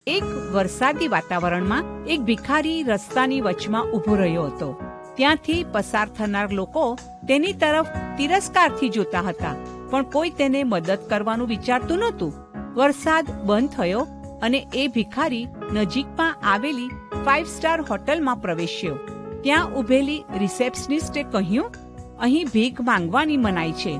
એક વરસાદી વાતાવરણમાં એક ભિખારી રસ્તાની વચમાં ઊભો રહ્યો હતો. ત્યાંથી પસાર થનાર લોકો તેની તરફ તિરસ્કારથી જોતા હતા, પણ કોઈ તેને મદદ કરવાનું વિચારતું નહોતું. વરસાદ બંધ થયો અને એ ભિખારી નજીકમાં આવેલી 5 સ્ટાર હોટલમાં પ્રવેશ્યો. ત્યાં ઊભેલી રિસેપ્શનિસ્ટે કહ્યું, અહીં ભીખ માંગવાની મનાઈ છે.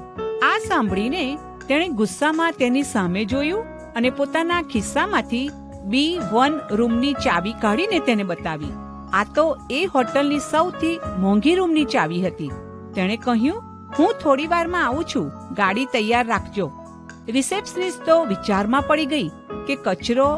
આ સાંભળીને તેણે ગુસ્સામાં તેની સામે જોયું અને પોતાના ખિસ્સામાંથી B1 રૂમની ચાવી કાઢીને તેને બતાવી. આ તો એ હોટલની સૌથી મોંઘી રૂમની ચાવી હતી. તેણે કહ્યું, હું થોડી વારમાં આવું છું, ગાડી તૈયાર રાખજો. રિસેપ્શનિસ્ટ તો વિચારમાં પડી ગઈ કે કચરો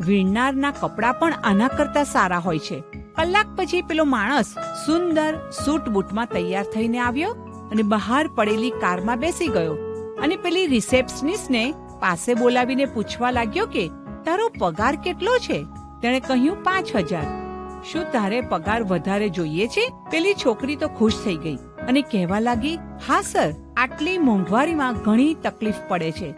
વીણનારના કપડાં પણ આના કરતા સારા હોય છે. કલાક પછી પેલો માણસ સુંદર સૂટ બૂટમાં તૈયાર થઈને આવ્યો અને બહાર પડેલી કારમાં બેસી ગયો અને પેલી રિસેપ્શનિસ્ટને પાસે બોલાવીને પૂછવા લાગ્યો કે તારો પગાર કેટલો છે? તેણે કહ્યું 5000. શું તારે પગાર વધારે જોઈએ છે? પેલી છોકરી તો ખુશ થઈ ગઈ અને કહેવા લાગી, હા સર, આટલી મોંઘવારીમાં ઘણી તકલીફ પડે છે,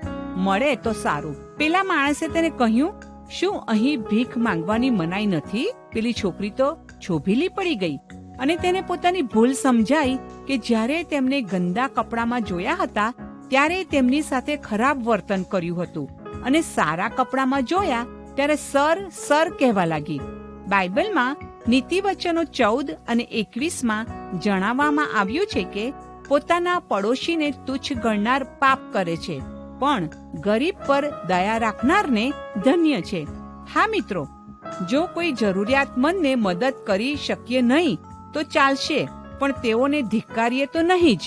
મળે તો સારું. પેલા માણસે તેને કહ્યું, શું અહીં ભીખ માંગવાની મનાઈ નથી? પેલી છોકરી તો છોભીલી પડી ગઈ અને તેને પોતાની ભૂલ સમજાઈ કે જ્યારે તેમને ગંદા કપડામાં જોયા હતા ત્યારે તેમની સાથે ખરાબ વર્તન કર્યું હતું અને સારા કપડામાં જોયા ત્યારે સર સર કહેવા લાગી. બાઇબલમાં નીતિવચનો 14 અને 21માં જણાવવામાં આવ્યું છે કે પોતાના પડોશીને તુચ્છ ગણનાર પાપ કરે છે, પણ ગરીબ પર દયા રાખનારને ધન્ય છે. હા મિત્રો, જો કોઈ જરૂરિયાતમંદને મદદ કરી શકીએ નહીં તો ચાલશે, પણ તેઓને ધિક્કારીએ તો નહીં જ.